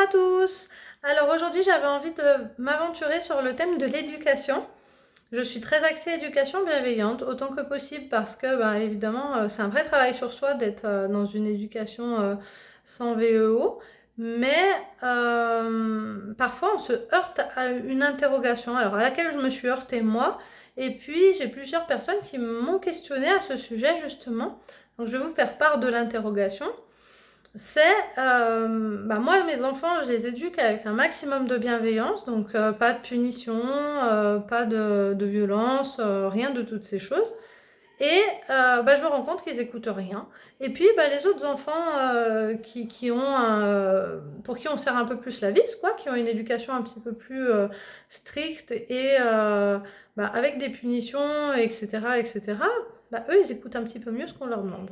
à tous! Alors aujourd'hui j'avais envie de m'aventurer sur le thème de l'éducation. Je suis très axée éducation bienveillante autant que possible parce que évidemment c'est un vrai travail sur soi d'être dans une éducation sans VEO. Mais parfois on se heurte à une interrogation alors à laquelle je me suis heurtée moi. Et puis j'ai plusieurs personnes qui m'ont questionné à ce sujet justement. Donc je vais vous faire part de l'interrogation. C'est, moi, mes enfants, je les éduque avec un maximum de bienveillance, donc pas de punition, pas de violence, rien de toutes ces choses. Et je me rends compte qu'ils n'écoutent rien. Et puis les autres enfants qui ont pour qui on serre un peu plus la vis, quoi, qui ont une éducation un petit peu plus stricte et avec des punitions, etc., etc., eux, ils écoutent un petit peu mieux ce qu'on leur demande.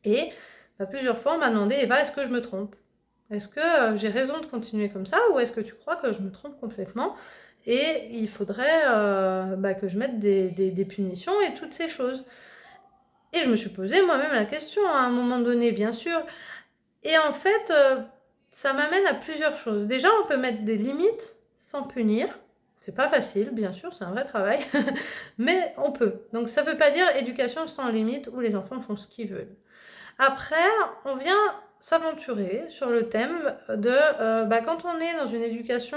Et plusieurs fois, on m'a demandé, Eva, est-ce que je me trompe? Est-ce que j'ai raison de continuer comme ça ou est-ce que tu crois que je me trompe complètement et il faudrait que je mette des punitions et toutes ces choses? Et je me suis posé moi-même la question à un moment donné, bien sûr. Et en fait, ça m'amène à plusieurs choses. Déjà, on peut mettre des limites sans punir. C'est pas facile, bien sûr, c'est un vrai travail, mais on peut. Donc ça veut pas dire éducation sans limite où les enfants font ce qu'ils veulent. Après, on vient s'aventurer sur le thème de quand on est dans une éducation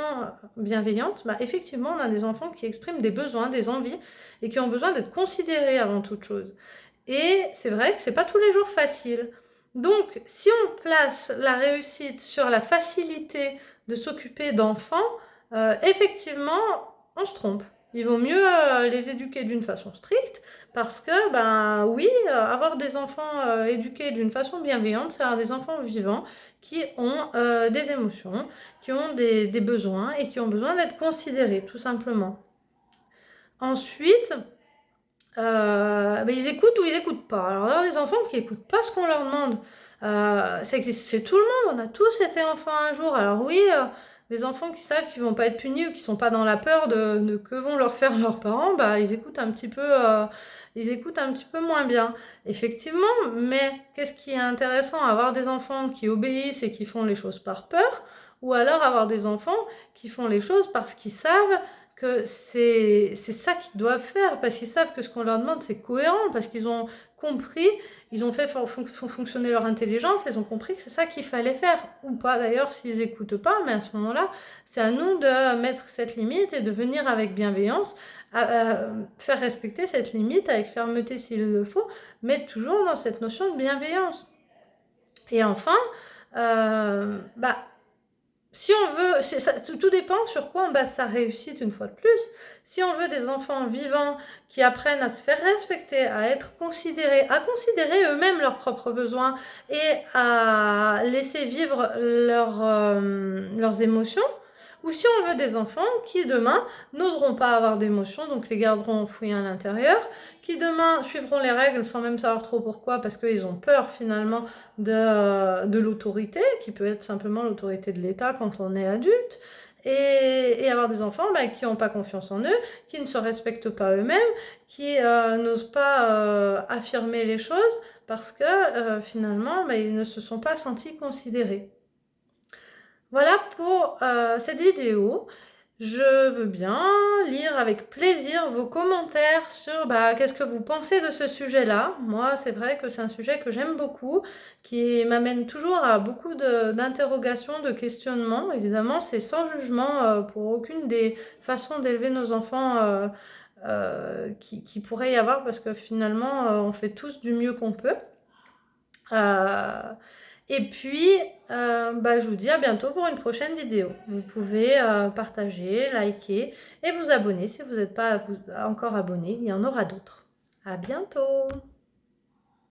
bienveillante, effectivement, on a des enfants qui expriment des besoins, des envies et qui ont besoin d'être considérés avant toute chose. Et c'est vrai que c'est pas tous les jours facile. Donc, si on place la réussite sur la facilité de s'occuper d'enfants, effectivement, on se trompe. Il vaut mieux les éduquer d'une façon stricte parce que, oui, avoir des enfants éduqués d'une façon bienveillante, c'est avoir des enfants vivants qui ont des émotions, qui ont des besoins et qui ont besoin d'être considérés, tout simplement. Ensuite, ils écoutent ou ils n'écoutent pas. Alors, les enfants qui n'écoutent pas ce qu'on leur demande, ça existe chez tout le monde. On a tous été enfants un jour. Alors oui, des enfants qui savent qu'ils ne vont pas être punis ou qui ne sont pas dans la peur de que vont leur faire leurs parents, ils écoutent un petit peu moins bien. Effectivement, mais qu'est-ce qui est intéressant? Avoir des enfants qui obéissent et qui font les choses par peur, ou alors avoir des enfants qui font les choses parce qu'ils savent que c'est ça qu'ils doivent faire, parce qu'ils savent que ce qu'on leur demande c'est cohérent, parce qu'ils ont compris, ils ont fait fonctionner leur intelligence, ils ont compris que c'est ça qu'il fallait faire, ou pas d'ailleurs s'ils n'écoutent pas, mais à ce moment-là, c'est à nous de mettre cette limite et de venir avec bienveillance, faire respecter cette limite avec fermeté s'il le faut, mais toujours dans cette notion de bienveillance. Et enfin, si on veut, tout dépend sur quoi on base sa réussite une fois de plus. Si on veut des enfants vivants qui apprennent à se faire respecter, à être considérés, à considérer eux-mêmes leurs propres besoins et à laisser vivre leurs émotions, ou si on veut des enfants qui demain n'oseront pas avoir d'émotions, donc les garderont enfouis à l'intérieur, qui demain suivront les règles sans même savoir trop pourquoi, parce qu'ils ont peur finalement de l'autorité, qui peut être simplement l'autorité de l'État quand on est adulte, et avoir des enfants qui n'ont pas confiance en eux, qui ne se respectent pas eux-mêmes, qui n'osent pas affirmer les choses, parce que finalement, ils ne se sont pas sentis considérés. Voilà pour cette vidéo. Je veux bien lire avec plaisir vos commentaires sur qu'est-ce que vous pensez de ce sujet-là. Moi, c'est vrai que c'est un sujet que j'aime beaucoup, qui m'amène toujours à beaucoup d'interrogations, de questionnements. Évidemment, c'est sans jugement pour aucune des façons d'élever nos enfants qui pourrait y avoir, parce que finalement, on fait tous du mieux qu'on peut. Et puis, je vous dis à bientôt pour une prochaine vidéo. Vous pouvez partager, liker et vous abonner si vous n'êtes pas encore abonné. Il y en aura d'autres. À bientôt!